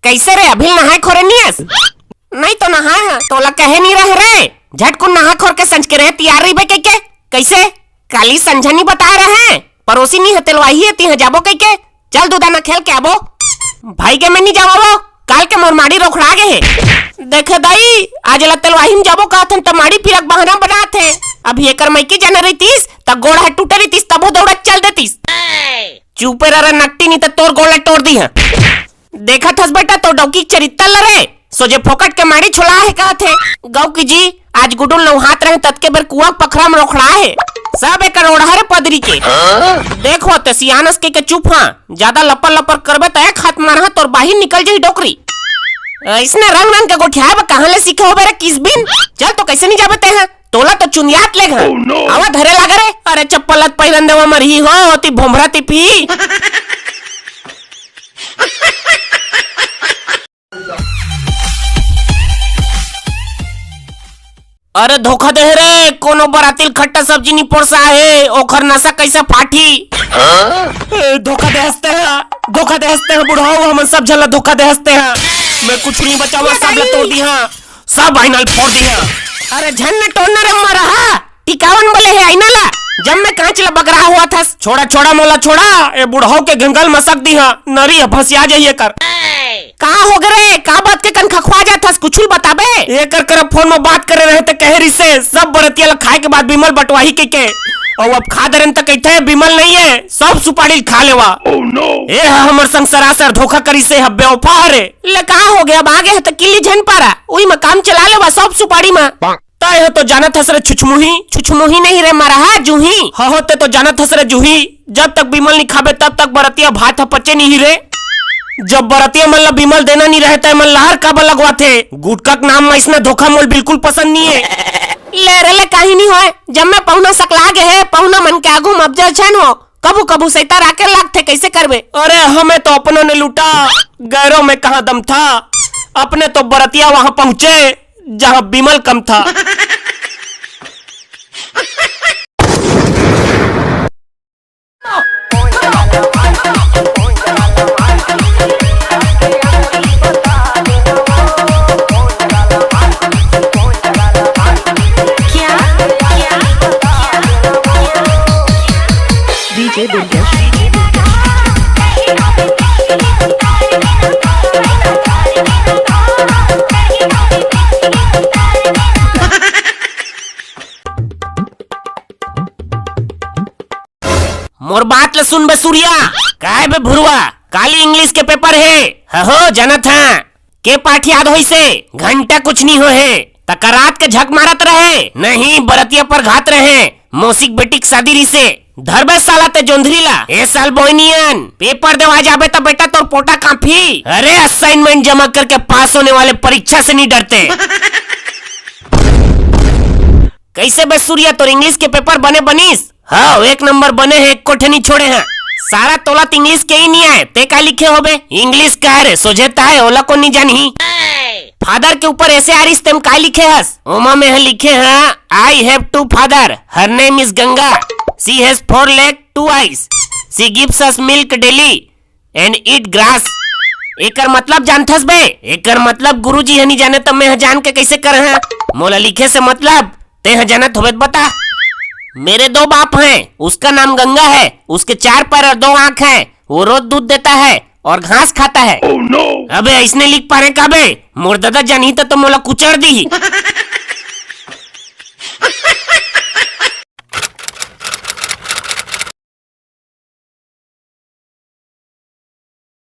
कैसे रे अभी नहाए खोरे नियस? नहीं तो नहा तोला कहे नहीं रह रे झटकुन नहा खोर के संज के रहे तैयार रही के कैसे काली संझनी बता रहे हैं पड़ोसी नहीं है तेलवाही है तीह जाबो के चल दूधा न खेल के आबो भाई के मैं नहीं जाबो काल के मोरमाड़ी रोखड़ा गे है देखे दाई आज ला तेलवाही में जाबो कहथन टमाड़ी फिरक बहाना बनाथे अभी एकर मैकी जाने रहीतीस त गोड़ है टूटे रहीतीस तबो दौड़ा चल देतीस चुपे रह नट्टी नहीं तो तोर गोड़ तोड़ दी है देखा थस बेटा तो डौकी चरित्र लरे सोजे फोकट के मारी छुड़ा है कहथे गौ की जी आज गुडुल नौहात रहे तत्के बेर कुआ पखरा में रोखड़ा है सब एक ओढ़ारे पदरी के देखो ते सियानस के चुप हां ज्यादा लपर लपर करबे त एक हाथ मारहा तोर बाहिर निकल जाई डोकरी इसने रंग रंग के गोठिया बा कहां ले सीखे हो बेरे किस बिन चल तो कैसे नहीं जाबे ते हैं तोला तो चुनियात ले घा आवा धरे लागे रे अरे चप्पलत पहिरन देवा मरही हो होती भोमरा तिपी अरे धोखा दे रे कोनो बरातिल खट्टा सब्जी नहीं पोरसा है ओखर नशा कैसे फाटी धोखा दे हंसते हैं बुढ़ाओ हम सब झला धोखा दे हंसते हैं मैं कुछ नहीं बचावा सब ला तोड़ दिया सब आईना फोड़ दिया अरे झन टोड़ना रे मरा टिकावन बोले है आईना ला जब मैं कांच ला बगरा हुआ था छोड़ा मोला छोड़ा ए बुढ़ाओ के गंगल मसक दिया नरी भसिया जाइए कर कहाँ हो गए का बात के कन खखवा जाता कुछ भी बताबे ये कर फोन में बात करे रहे थे कहरी से सब बरतिया ला खाए के बाद बिमल बटवाही के और अब खा दरन तक कहते है बिमल नहीं है सब सुपारी खा लेवा ए हमर संग सरासर धोखा करी से हब्बे ओफारे ले कहाँ हो गया अब आगे है तो किल्ली झन पारा उही में काम चला लेवा सब सुपारी में तय है तो जानत हस रे छुछमुही नहीं रे मारा है जूही हाँ होते तो जानत हस रे जूही जब तक बिमल नहीं खाबे तब तक बरतिया भात पचे नहीं रे जब बरतिया मन ला बिमल देना नहीं रहता मन लहर काबा लगवा थे गुटका के नाम में इसने धोखा मोल बिल्कुल पसंद नहीं है ले कहीं नहीं होए जब मैं पहुना सकला गे है पहुना मन के आगू मबजल छन हो कबू सैता राके लागथे कैसे करबे अरे हमें तो अपनों ने लूटा गैरों में कहाँ दम था अपने तो बरतिया वहाँ पहुँचे जहाँ बिमल कम था मोर बात ल सुन बे सूर्या काय बे भुरवा काली इंग्लिश के पेपर है हो जानत है के पाठ याद होई से घंटा कुछ नहीं हो है तकरात के झक मारत रहे नहीं बरतिया पर घात रहे मौसिक बेटी शादी री से धरबे साला ते जोंधरी ला ए साल बोइनियन पेपर देवा जाबे तो बेटा तोर पोटा काफी अरे असाइनमेंट जमा करके पास होने वाले परीक्षा से नहीं डरते कैसे बे सूर्या तोर इंग्लिश के पेपर बने बनीस हाँ एक नंबर बने हैं एक कोठे नहीं छोड़े हैं सारा तोलत इंग्लिश के ही नहीं आए ते का लिखे हो बे इंग्लिश का है सोझेता है ओला को नहीं जानी फादर के ऊपर ऐसे आरिस तेम का लिखे हस ओमा में है लिखे हैं I have two father her name is Ganga she has 4 legs 2 eyes she gives us milk daily and eat grass एकर मतलब जानथस बे एकर मतलब गुरुजी हनी जाने तब मैं जान के कैसे कर हैं मोला लिखे से मतलब ते ह जानत होबे बता मेरे 2 बाप हैं उसका नाम गंगा है उसके 4 पैर और 2 आँख हैं वो रोज दूध देता है और घास खाता है अबे इसने लिख पा रहे का बे मोर दादा जानी तो मोला कुचड़ दी